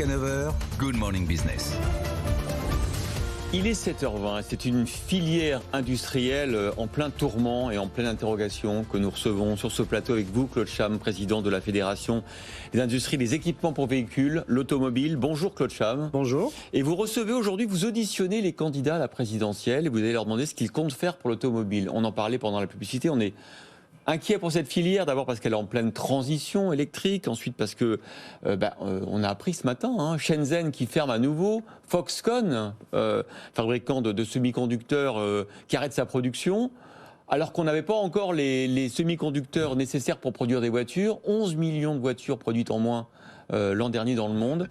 jusqu'à 9h, Good Morning Business. Il est 7h20, c'est une filière industrielle en plein tourment et en pleine interrogation que nous recevons sur ce plateau avec vous, Claude Cham, président de la Fédération des industries des équipements pour véhicules, l'automobile. Bonjour Claude Cham. Bonjour. Et vous recevez aujourd'hui, vous auditionnez les candidats à la présidentielle et vous allez leur demander ce qu'ils comptent faire pour l'automobile. On en parlait pendant la publicité, on est inquiet pour cette filière, d'abord parce qu'elle est en pleine transition électrique, ensuite parce que on a appris ce matin, Shenzhen qui ferme à nouveau, Foxconn, fabricant de semi-conducteurs, qui arrête sa production, alors qu'on n'avait pas encore les semi-conducteurs nécessaires pour produire des voitures, 11 millions de voitures produites en moins l'an dernier dans le monde.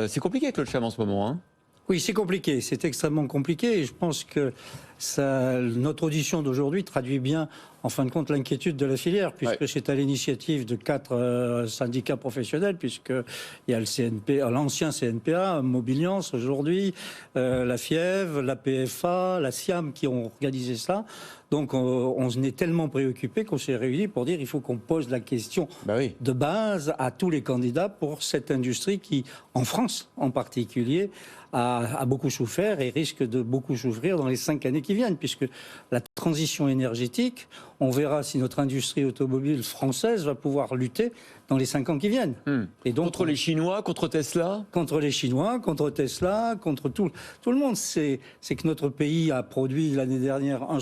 C'est compliqué Claude Cham en ce moment, hein. Oui, c'est compliqué, c'est extrêmement compliqué et je pense que notre audition d'aujourd'hui traduit bien, en fin de compte, l'inquiétude de la filière, puisque c'est à l'initiative de 4 syndicats professionnels, puisqu'il y a le CNP, l'ancien CNPA, Mobiliance aujourd'hui, la FIEV, la PFA, la SIAM qui ont organisé ça. Donc on est tellement préoccupé qu'on s'est réunis pour dire qu'il faut qu'on pose la question de base à tous les candidats pour cette industrie qui, en France en particulier, a beaucoup souffert et risque de beaucoup souffrir dans les 5 années qui viennent, puisque la transition énergétique, on verra si notre industrie automobile française va pouvoir lutter dans les 5 ans qui viennent. Et donc, contre les Chinois, contre Tesla ? Contre les Chinois, contre Tesla, contre tout le monde. C'est que notre pays a produit l'année dernière un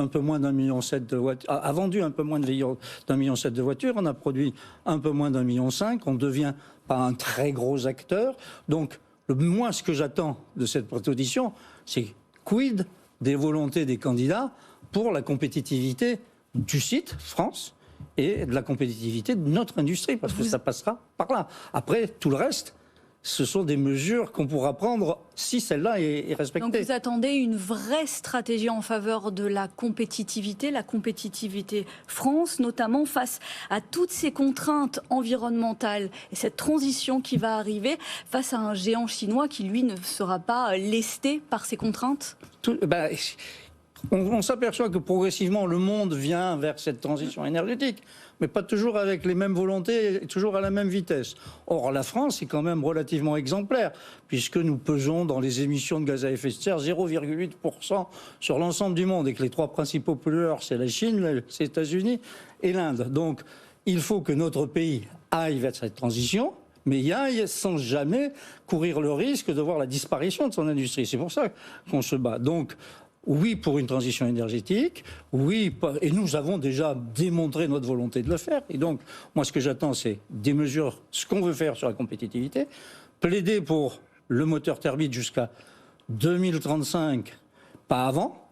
peu moins d'1,7 million de voitures, a vendu un peu moins d'1,7 million de voitures, on a produit un peu moins d'1,5 million, on ne devient pas un très gros acteur. Donc, moi, ce que j'attends de cette audition, c'est quid des volontés des candidats pour la compétitivité du site France et de la compétitivité de notre industrie, parce que ça passera par là. Après, tout le reste, ce sont des mesures qu'on pourra prendre si celle-là est respectée. Donc vous attendez une vraie stratégie en faveur de la compétitivité France, notamment face à toutes ces contraintes environnementales et cette transition qui va arriver face à un géant chinois qui, lui, ne sera pas lesté par ces contraintes ? On s'aperçoit que progressivement le monde vient vers cette transition énergétique, mais pas toujours avec les mêmes volontés et toujours à la même vitesse. Or, la France est quand même relativement exemplaire, puisque nous pesons dans les émissions de gaz à effet de serre 0,8% sur l'ensemble du monde, et que les 3 principaux pollueurs, c'est la Chine, les États-Unis et l'Inde. Donc, il faut que notre pays aille vers cette transition, mais y aille sans jamais courir le risque de voir la disparition de son industrie. C'est pour ça qu'on se bat. Donc, oui pour une transition énergétique, oui, et nous avons déjà démontré notre volonté de le faire. Et donc, moi, ce que j'attends, c'est des mesures, ce qu'on veut faire sur la compétitivité, plaider pour le moteur thermique jusqu'à 2035, pas avant,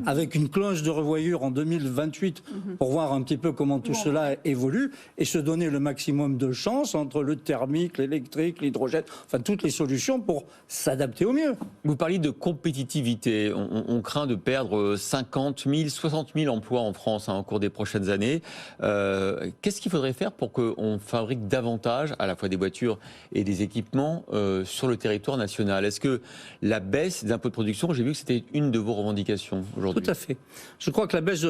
avec une clause de revoyure en 2028 pour voir un petit peu comment tout cela évolue et se donner le maximum de chance entre le thermique, l'électrique, l'hydrogène, enfin toutes les solutions pour s'adapter au mieux. Vous parliez de compétitivité. On craint de perdre 50 000, 60 000 emplois en France au cours des prochaines années. Qu'est-ce qu'il faudrait faire pour qu'on fabrique davantage à la fois des voitures et des équipements sur le territoire national ? Est-ce que la baisse des impôts de production, j'ai vu que c'était une de vos revendications aujourd'hui. Tout à fait. Je crois que la baisse,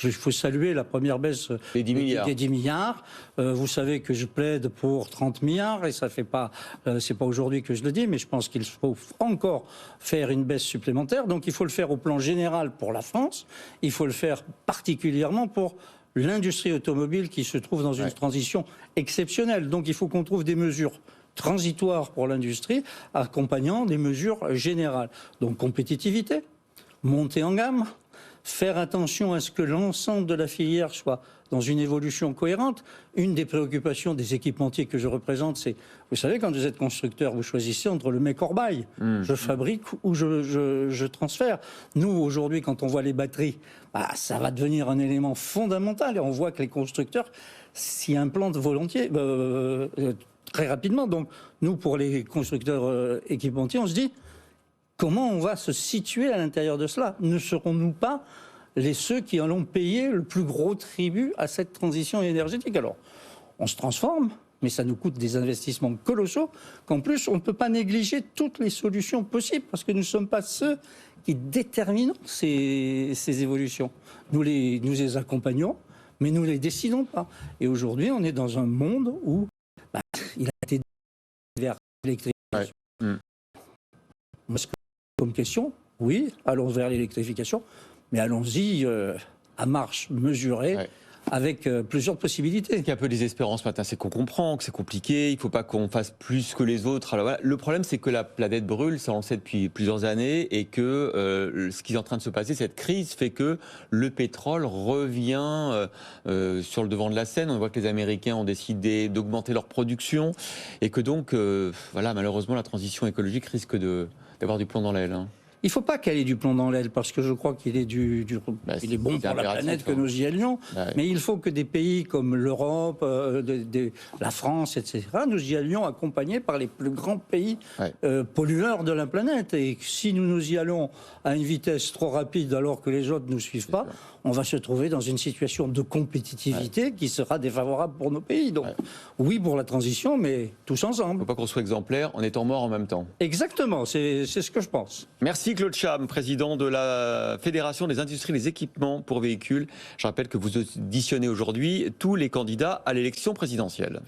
il faut saluer la première baisse des 10 milliards. Des 10 milliards. Vous savez que je plaide pour 30 milliards et ça fait pas, c'est pas aujourd'hui que je le dis, mais je pense qu'il faut encore faire une baisse supplémentaire. Donc il faut le faire au plan général pour la France. Il faut le faire particulièrement pour l'industrie automobile qui se trouve dans une transition exceptionnelle. Donc il faut qu'on trouve des mesures transitoires pour l'industrie accompagnant des mesures générales. Donc compétitivité, monter en gamme, faire attention à ce que l'ensemble de la filière soit dans une évolution cohérente. Une des préoccupations des équipementiers que je représente, c'est, vous savez, quand vous êtes constructeur, vous choisissez entre le make or buy. Je fabrique ou je transfère. Nous, aujourd'hui, quand on voit les batteries, ça va devenir un élément fondamental. Et on voit que les constructeurs s'y implantent volontiers, très rapidement. Donc, nous, pour les constructeurs équipementiers, on se dit, comment on va se situer à l'intérieur de cela ? Ne serons-nous pas ceux qui allons payer le plus gros tribut à cette transition énergétique ? Alors, on se transforme, mais ça nous coûte des investissements colossaux, qu'en plus, on ne peut pas négliger toutes les solutions possibles, parce que nous ne sommes pas ceux qui déterminons ces évolutions. Nous les accompagnons, mais nous ne les décidons pas. Et aujourd'hui, on est dans un monde où il a été l'électrification. Ouais. Moi, comme question, oui, allons vers l'électrification, mais allons-y à marche mesurée. Ouais. Avec plusieurs possibilités. Ce qui est un peu désespérant ce matin, c'est qu'on comprend que c'est compliqué, il ne faut pas qu'on fasse plus que les autres. Alors voilà, le problème, c'est que la planète brûle, ça on le sait depuis plusieurs années, et que ce qui est en train de se passer, cette crise, fait que le pétrole revient sur le devant de la scène. On voit que les Américains ont décidé d'augmenter leur production, et que donc, voilà, malheureusement, la transition écologique risque d'avoir du plomb dans l'aile. Hein. Il ne faut pas qu'elle ait du plomb dans l'aile, parce que je crois qu'il est, il est bon pour la planète que nous y allions. Ouais. Mais il faut que des pays comme l'Europe, la France, etc., nous y allions accompagnés par les plus grands pays pollueurs de la planète. Et si nous y allons à une vitesse trop rapide alors que les autres ne nous suivent pas, on va se trouver dans une situation de compétitivité qui sera défavorable pour nos pays. Donc oui pour la transition, mais tous ensemble. Il ne faut pas qu'on soit exemplaire en étant mort en même temps. Exactement, c'est ce que je pense. Merci Claude Cham, président de la Fédération des industries des équipements pour véhicules. Je rappelle que vous auditionnez aujourd'hui tous les candidats à l'élection présidentielle.